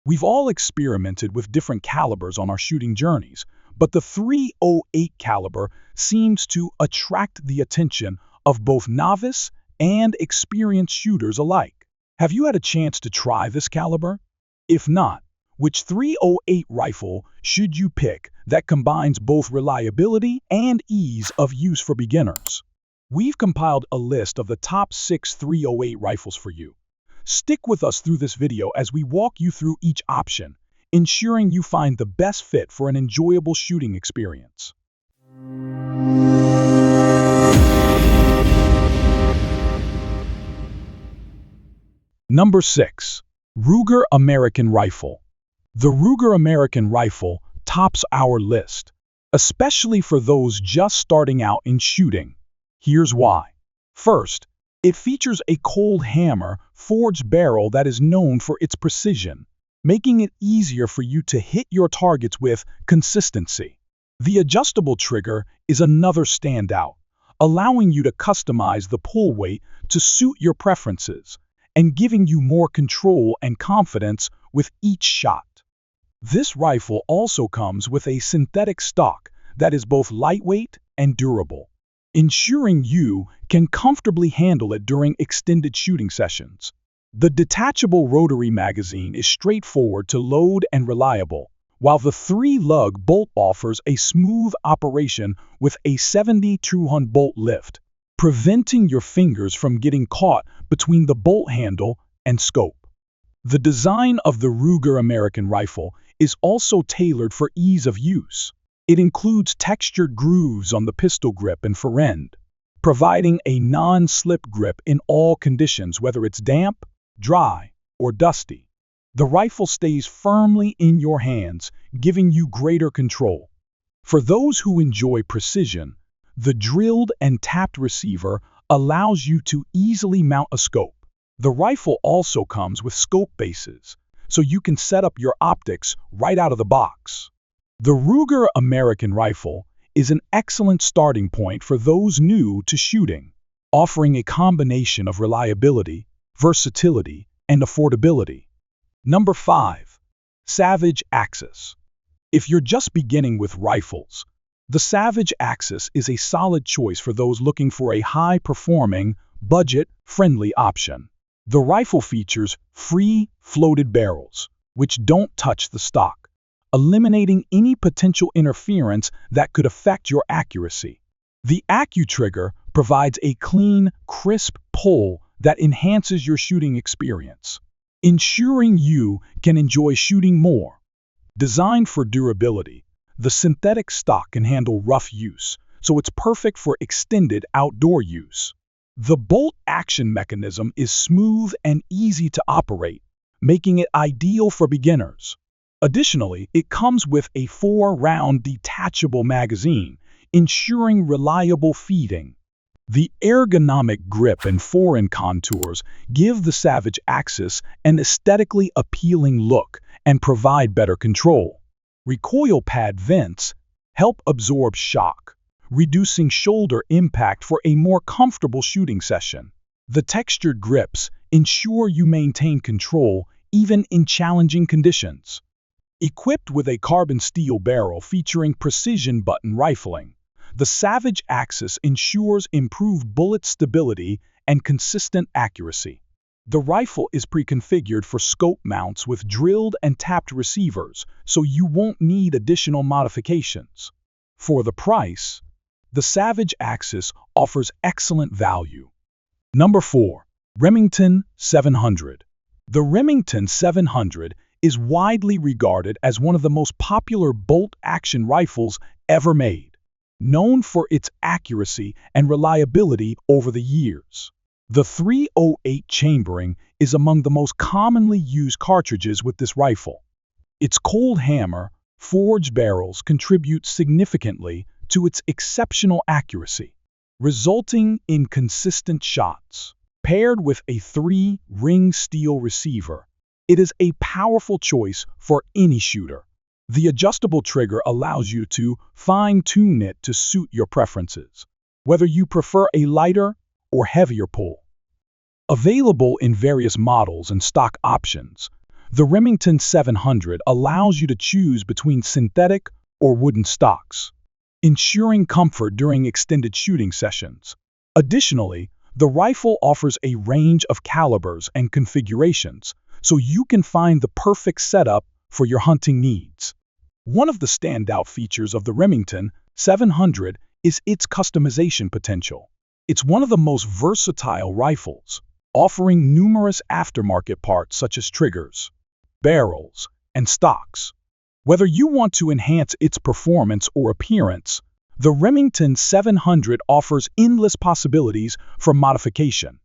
We've all experimented with different calibers on our shooting journeys, but the .308 caliber seems to attract the attention of both novice and experienced shooters alike. Have you had a chance to try this caliber? If not, which .308 rifle should you pick that combines both reliability and ease of use for beginners? We've compiled a list of the top 6 .308 rifles for you. Stick with us through this video as we walk you through each option, ensuring you find the best fit for an enjoyable shooting experience. Number 6. Ruger American Rifle. The Ruger American Rifle tops our list, especially for those just starting out in shooting. Here's why. First, it features a cold hammer forged barrel that is known for its precision, making it easier for you to hit your targets with consistency. The adjustable trigger is another standout, allowing you to customize the pull weight to suit your preferences and giving you more control and confidence with each shot. This rifle also comes with a synthetic stock that is both lightweight and durable, ensuring you can comfortably handle it during extended shooting sessions. The detachable rotary magazine is straightforward to load and reliable, while the 3-lug bolt offers a smooth operation with a 72-Hun bolt lift, preventing your fingers from getting caught between the bolt handle and scope. The design of the Ruger American Rifle is also tailored for ease of use. It includes textured grooves on the pistol grip and forend, providing a non-slip grip in all conditions, whether it's damp, dry, or dusty. The rifle stays firmly in your hands, giving you greater control. For those who enjoy precision, the drilled and tapped receiver allows you to easily mount a scope. The rifle also comes with scope bases, so you can set up your optics right out of the box. The Ruger American Rifle is an excellent starting point for those new to shooting, offering a combination of reliability, versatility, and affordability. Number 5. Savage Axis. If you're just beginning with rifles, the Savage Axis is a solid choice for those looking for a high-performing, budget-friendly option. The rifle features free floated barrels, which don't touch the stock, eliminating any potential interference that could affect your accuracy. The AccuTrigger provides a clean, crisp pull that enhances your shooting experience, ensuring you can enjoy shooting more. Designed for durability, the synthetic stock can handle rough use, so it's perfect for extended outdoor use. The bolt action mechanism is smooth and easy to operate, making it ideal for beginners. Additionally, it comes with a 4-round detachable magazine, ensuring reliable feeding. The ergonomic grip and foreign contours give the Savage Axis an aesthetically appealing look and provide better control. Recoil pad vents help absorb shock, reducing shoulder impact for a more comfortable shooting session. The textured grips ensure you maintain control even in challenging conditions. Equipped with a carbon steel barrel featuring precision button rifling, the Savage Axis ensures improved bullet stability and consistent accuracy. The rifle is pre-configured for scope mounts with drilled and tapped receivers, so you won't need additional modifications. For the price, the Savage Axis offers excellent value. Number 4. Remington 700. The Remington 700 is widely regarded as one of the most popular bolt-action rifles ever made, known for its accuracy and reliability over the years. The .308 chambering is among the most commonly used cartridges with this rifle. Its cold hammer, forged barrels contribute significantly to its exceptional accuracy, resulting in consistent shots. Paired with a 3-ring steel receiver, it is a powerful choice for any shooter. The adjustable trigger allows you to fine-tune it to suit your preferences, whether you prefer a lighter or heavier pull. Available in various models and stock options, The Remington 700 allows you to choose between synthetic or wooden stocks, ensuring comfort during extended shooting sessions. Additionally, the rifle offers a range of calibers and configurations, so you can find the perfect setup for your hunting needs. One of the standout features of the Remington 700 is its customization potential. It's one of the most versatile rifles, offering numerous aftermarket parts such as triggers, barrels, and stocks. Whether you want to enhance its performance or appearance, the Remington 700 offers endless possibilities for modification.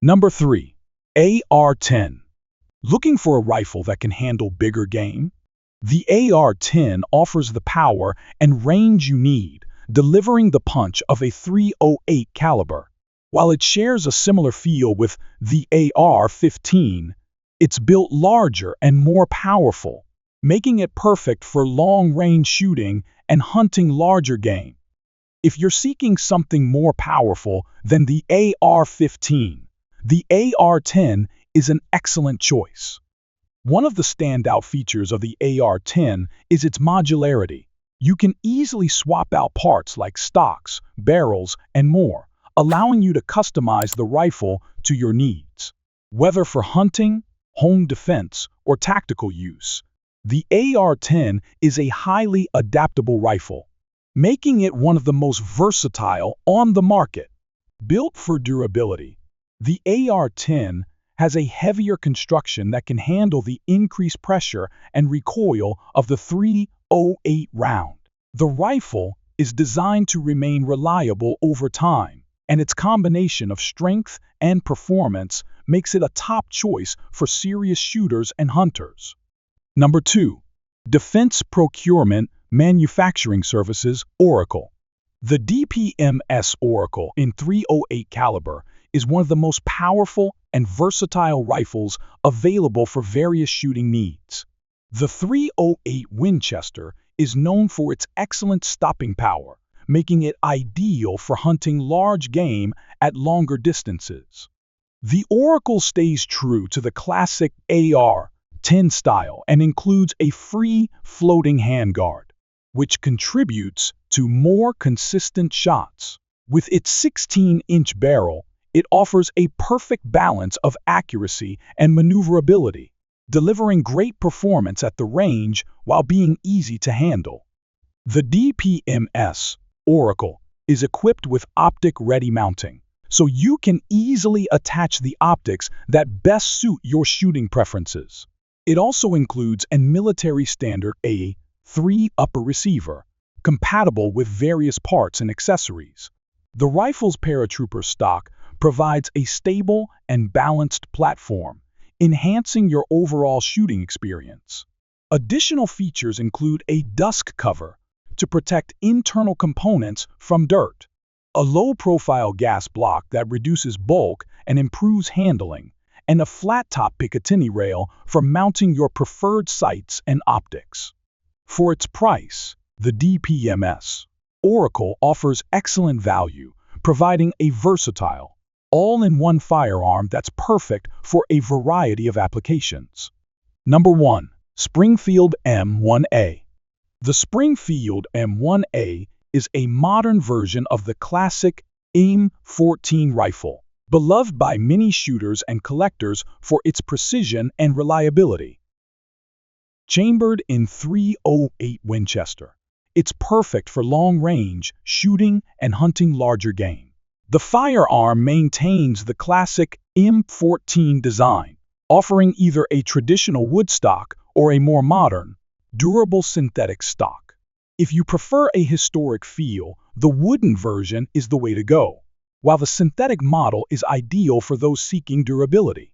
Number 3. AR-10. Looking for a rifle that can handle bigger game? The AR-10 offers the power and range you need, delivering the punch of a .308 caliber. While it shares a similar feel with the AR-15, it's built larger and more powerful, making it perfect for long-range shooting and hunting larger game. If you're seeking something more powerful than the AR-15, the AR-10 is an excellent choice. One of the standout features of the AR-10 is its modularity. You can easily swap out parts like stocks, barrels, and more, allowing you to customize the rifle to your needs. Whether for hunting, home defense, or tactical use, the AR-10 is a highly adaptable rifle, making it one of the most versatile on the market. Built for durability, the AR-10 has a heavier construction that can handle the increased pressure and recoil of the .308 round. The rifle is designed to remain reliable over time, and its combination of strength and performance makes it a top choice for serious shooters and hunters. Number 2. Defense Procurement Manufacturing Services Oracle. The DPMS Oracle in .308 caliber is one of the most powerful and versatile rifles available for various shooting needs. The .308 Winchester is known for its excellent stopping power, making it ideal for hunting large game at longer distances. The Oracle stays true to the classic AR-10 style and includes a free floating handguard, which contributes to more consistent shots. With its 16-inch barrel, it offers a perfect balance of accuracy and maneuverability, delivering great performance at the range while being easy to handle. The DPMS Oracle is equipped with optic-ready mounting, so you can easily attach the optics that best suit your shooting preferences. It also includes a military standard A3 upper receiver, compatible with various parts and accessories. The rifle's paratrooper stock provides a stable and balanced platform, enhancing your overall shooting experience. Additional features include a dust cover to protect internal components from dirt, a low-profile gas block that reduces bulk and improves handling, and a flat-top Picatinny rail for mounting your preferred sights and optics. For its price, the DPMS Oracle offers excellent value, providing a versatile, all-in-one firearm that's perfect for a variety of applications. Number 1. Springfield M1A. The Springfield M1A is a modern version of the classic M14 rifle, beloved by many shooters and collectors for its precision and reliability. Chambered in .308 Winchester, it's perfect for long-range shooting and hunting larger game. The firearm maintains the classic M14 design, offering either a traditional wood stock or a more modern, durable synthetic stock. If you prefer a historic feel, the wooden version is the way to go, while the synthetic model is ideal for those seeking durability.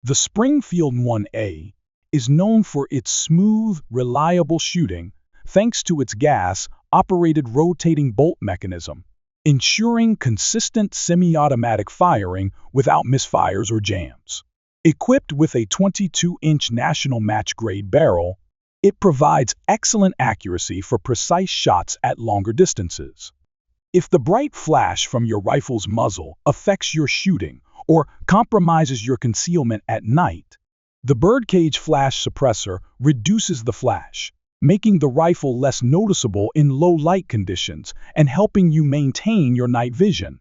The Springfield M1A is known for its smooth, reliable shooting thanks to its gas-operated rotating bolt mechanism, ensuring consistent semi-automatic firing without misfires or jams. Equipped with a 22-inch national match-grade barrel, it provides excellent accuracy for precise shots at longer distances. If the bright flash from your rifle's muzzle affects your shooting or compromises your concealment at night, The birdcage flash suppressor reduces the flash, making the rifle less noticeable in low light conditions and helping you maintain your night vision.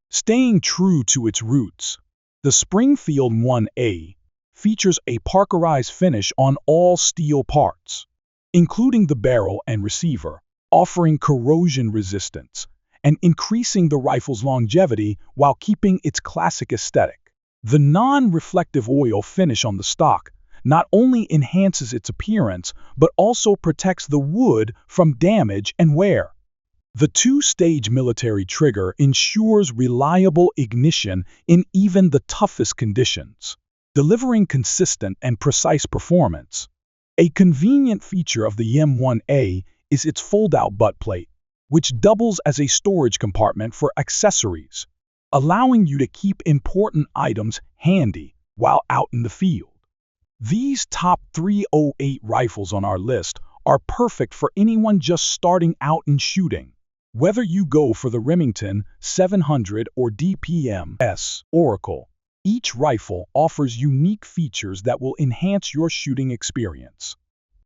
Staying true to its roots, the Springfield M1A features a parkerized finish on all steel parts, including the barrel and receiver, offering corrosion resistance and increasing the rifle's longevity while keeping its classic aesthetic. The non-reflective oil finish on the stock not only enhances its appearance, but also protects the wood from damage and wear. The two-stage military trigger ensures reliable ignition in even the toughest conditions, delivering consistent and precise performance. A convenient feature of the M1A is its fold-out butt plate, which doubles as a storage compartment for accessories, allowing you to keep important items handy while out in the field. These top 308 rifles on our list are perfect for anyone just starting out in shooting. Whether you go for the Remington 700 or DPMS Oracle, each rifle offers unique features that will enhance your shooting experience.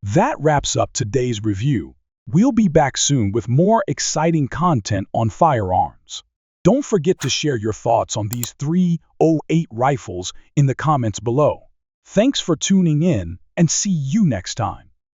That wraps up today's review. We'll be back soon with more exciting content on firearms. Don't forget to share your thoughts on these 308 rifles in the comments below. Thanks for tuning in, and see you next time.